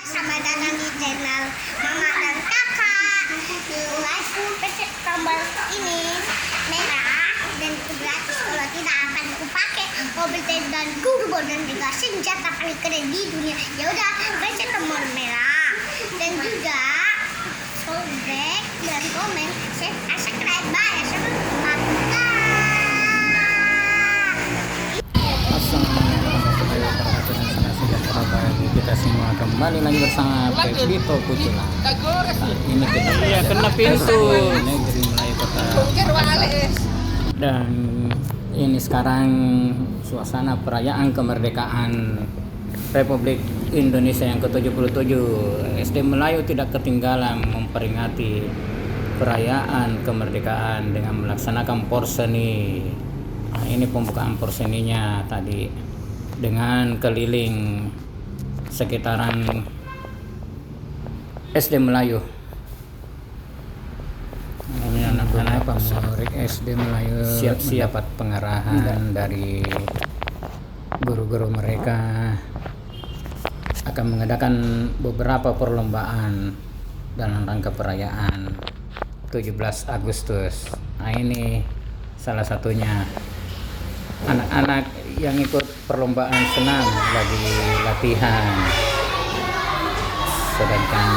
Sama datang di channel Mama dan Kakak. Like, pencet tombol ini merah dan itu gratis. Kalau tidak akan aku pakai mobil dan gurbo dan juga senjata paling keren di dunia. Ya udah, pencet tombol merah dan juga like dan komen, share, subscribe, bye. Kita semua kembali lagi bersama Pepito Pucula. Ini kita kena pintu negeri Melayu Kota. Dan ini sekarang suasana perayaan kemerdekaan Republik Indonesia yang ke-77. SD Melayu tidak ketinggalan memperingati perayaan kemerdekaan dengan melaksanakan porseni. Nah, ini pembukaan porseninya tadi dengan keliling sekitaran SD Melayu. Ini anak-anak murid SD Melayu siap-siap dapat pengarahan dari guru-guru mereka akan mengadakan beberapa perlombaan dalam rangka perayaan 17 Agustus. Nah, ini salah satunya anak-anak yang ikut perlombaan senam lagi latihan, sedangkan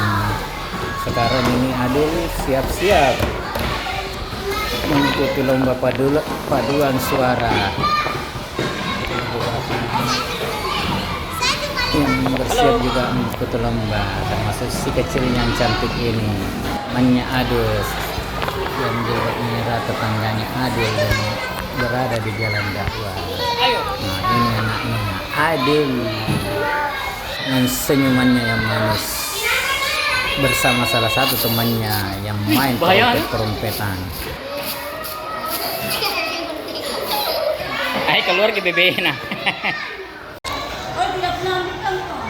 sekarang ini Adul siap-siap mengikuti lomba paduan suara yang bersiap juga mengikuti lomba, termasuk si kecil yang cantik ini namanya Adul yang merah tetangganya Adul dan berada di jalan dakwah. Nah, ini anaknya Adil dengan senyumannya yang manis bersama salah satu temannya yang main trompet-trompetan. Ayo keluar ke bebe nah. Oh, tidak pernah ambil kok.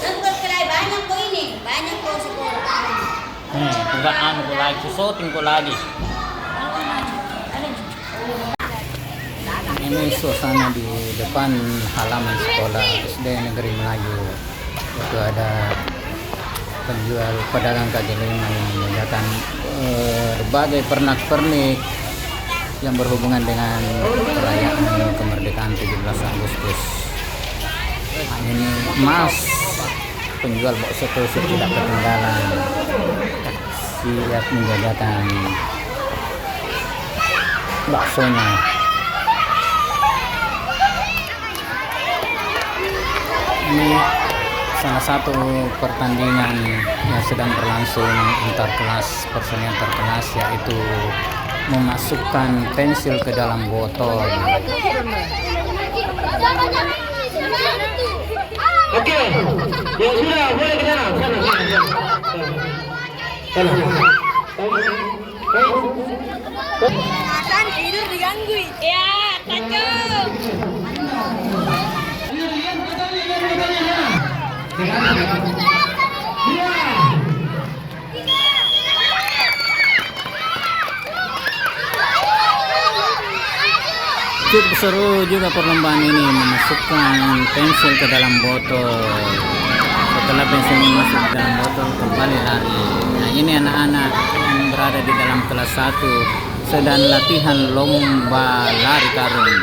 Dan buat kelai banyak kok ini, banyak kok sekolah. Enggak anu lagi, syuting ko lagi. Ini suasana di depan halaman sekolah SD Negeri Melayu. Itu ada penjual pedagang kaki lima yang menyediakan berbagai pernak-pernik yang berhubungan dengan perayaan kemerdekaan 17 Agustus. Nah, ini Mas penjual bakso tusuk tidak ketinggalan, siap menjajakan baksonya. Ini salah satu pertandingan yang sedang berlangsung antar kelas, perseni antar kelas, yaitu memasukkan pensil ke dalam botol. Oke, ya sudah, boleh ke sana. Nathan tidur diganggu. Ya, kacau. Cukup seru juga perlombaan ini, memasukkan pensil ke dalam botol. Setelah pensil masuk ke dalam botol, kembali lari. Nah, ini anak-anak yang berada di dalam kelas 1 sedang latihan lomba lari karung.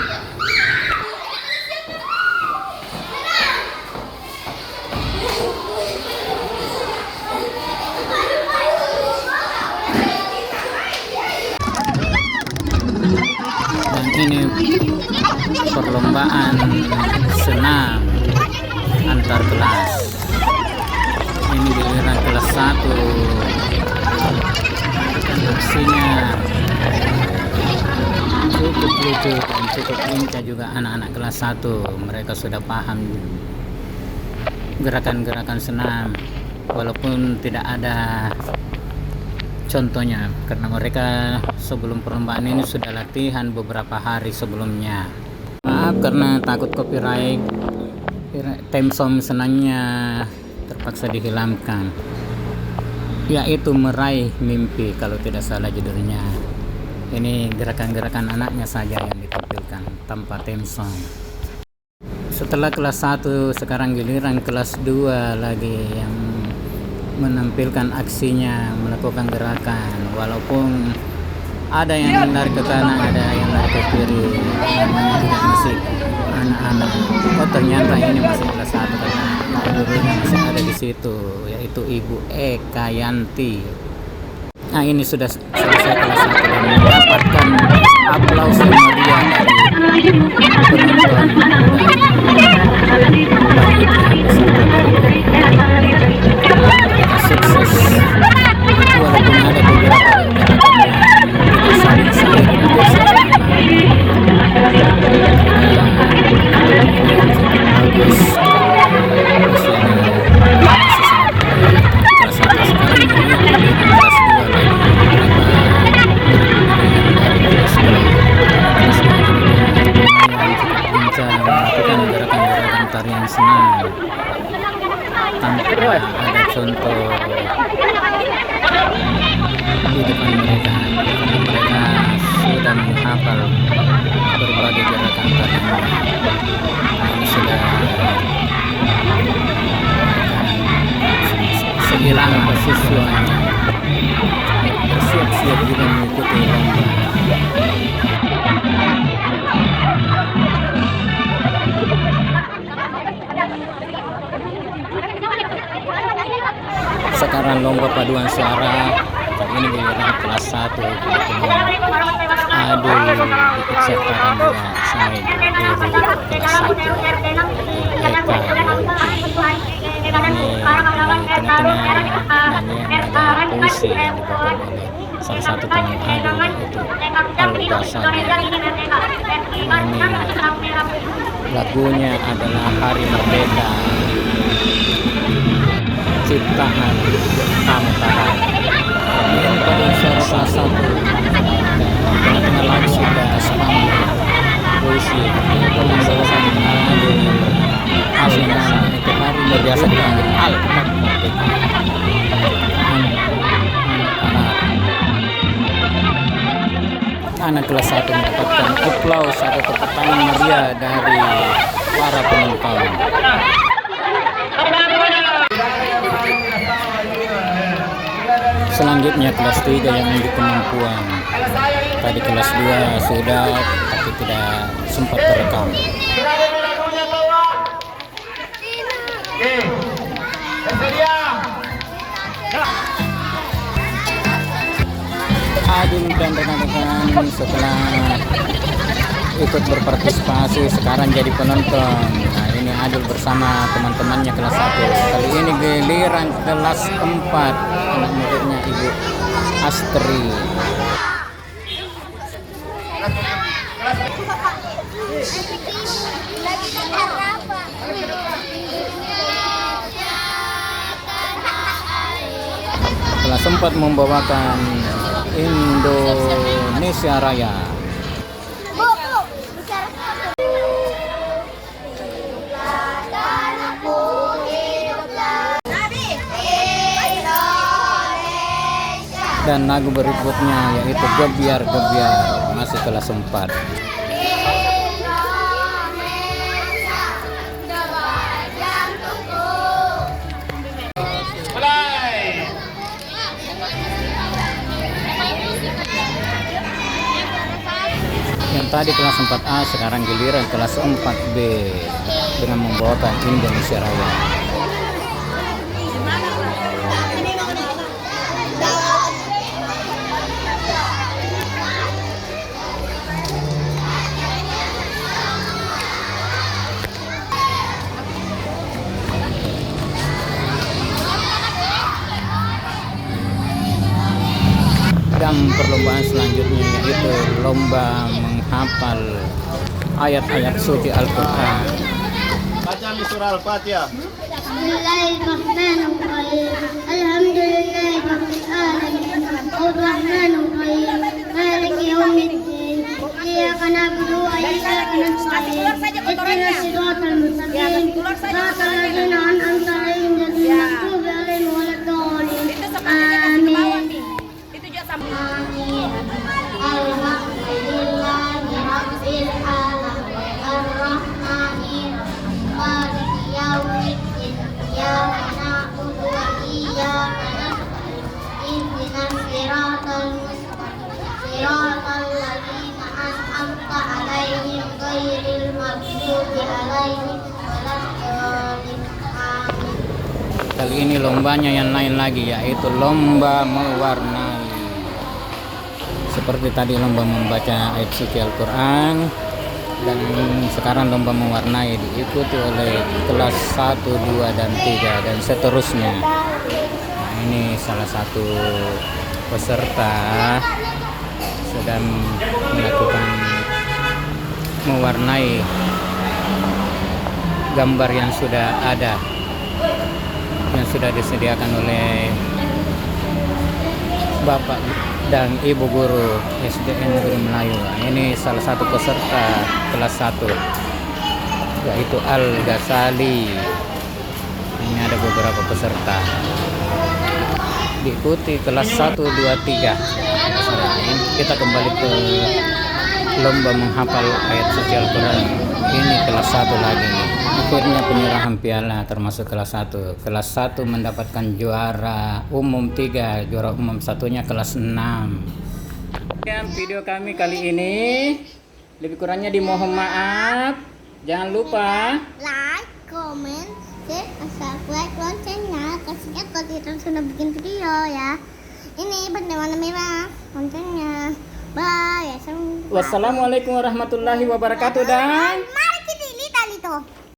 Dan ini perlombaan senam antar kelas. Ini giliran kelas 1. Dan aksinya cukup lucu dan cukup lincah juga anak-anak kelas 1. Mereka sudah paham gerakan-gerakan senam walaupun tidak ada contohnya, karena mereka sebelum perlombaan ini sudah latihan beberapa hari sebelumnya. Maaf karena takut copyright, theme song senangnya terpaksa dihilangkan, yaitu Meraih Mimpi kalau tidak salah judulnya. Ini gerakan-gerakan anaknya saja yang ditampilkan tanpa theme song. Setelah kelas 1 sekarang giliran kelas 2 lagi yang menampilkan aksinya, melakukan gerakan, walaupun ada yang lari ke kanan, ada yang lari ke kiri, namanya juga masih anak-anak. Oh ternyata ini masih kelas 1 karena gurunya masih ada di situ, yaitu Ibu Eka Yanti. Nah ini sudah selesai kelas 1 dan mendapatkan aplaus yang meriah dari penonton dan sukses. Walaupun ada beberapa yang saling melakukan gerakan-gerakan tarian senam tanpa ada contoh di depan mereka, karena mereka sudah menghafal berbagai gerakan tarian. Ini sudah sehilang siswanya bersiap-siap juga mengikuti lomba. Sekarang lomba paduan suara, kali ini giliran kelas 1 Adul diikutsertakan juga sama ibu kelas 1 Eka Yanti. Ini tengah-tengah nyanyian ada puisi yang dibawakan oleh salah satu teman Adul, yaitu Al-Basani. Ini lagunya adalah Hari Merdeka ciptaan Amtahan. Ini pada suara salah satu tengah-tengah lagu sudah spanduk puisi pada salah satu Adul yang itu Hari Merdeka Al-Merdeka. Anak kelas 1 mendapatkan aplaus atau tepuk tangan meriah dari para penonton. Selanjutnya kelas 3 yang unjuk kemampuan. Tadi kelas 2 sudah, tapi tidak sempat terekam. Adul dan rekan-rekan setelah ikut berpartisipasi sekarang jadi penonton. Nah ini Adul bersama teman-temannya kelas 1. Kali ini giliran kelas 4, anak muridnya Ibu Astri. Kelas 4 membawakan Indonesia Raya. Dan lagu berikutnya yaitu Gebiar Gebiar, masih kelas 4. Yang tadi kelas 4A sekarang giliran kelas 4B dengan membawakan Indonesia Raya. Dan perlombaan selanjutnya yaitu lomba menghafal ayat-ayat suci Al-Quran. Baca surah Al-Fatihah. Bismillahirrahmanirrahim. Alhamdulillahirabbil alamin. Arrahmanirrahim. Maliki yaumiddin. Iyyaka na'budu wa iyyaka nasta'in. Ihdinas siratal mustaqim. Siratal ladzina an'amta 'alaihim ghairil maghdubi 'alaihim waladdallin. Amin. Alhamdulillahirabbil alamin. Arrahmanirrahim. Kali ini lombanya yang lain lagi, yaitu lomba mewarnai. Seperti tadi lomba membaca ayat suci Al-Quran, dan sekarang lomba mewarnai diikuti oleh kelas 1, 2, dan 3 dan seterusnya. Nah, ini salah satu peserta sedang melakukan mewarnai gambar yang sudah ada, yang sudah disediakan oleh Bapak dan Ibu Guru SDN Negeri Melayu. Nah, ini salah satu peserta kelas 1, yaitu Al-Ghazali. Ini ada beberapa peserta. Diikuti kelas 1, 2, 3. Kita kembali ke lomba menghafal ayat suci Al-Quran. Ini kelas 1 lagi nih. Akhirnya penyerahan piala termasuk kelas 1. Kelas 1 mendapatkan juara umum 3, juara umum satunya kelas 6. Sekian video kami kali ini. Lebih kurangnya dimohon maaf. Jangan lupa like, comment, share, subscribe loncengnya. Kasihnya kalau kita sudah bikin video ya. Ini benda warna merah loncengnya. Bye. wassalamualaikum warahmatullahi wabarakatuh dan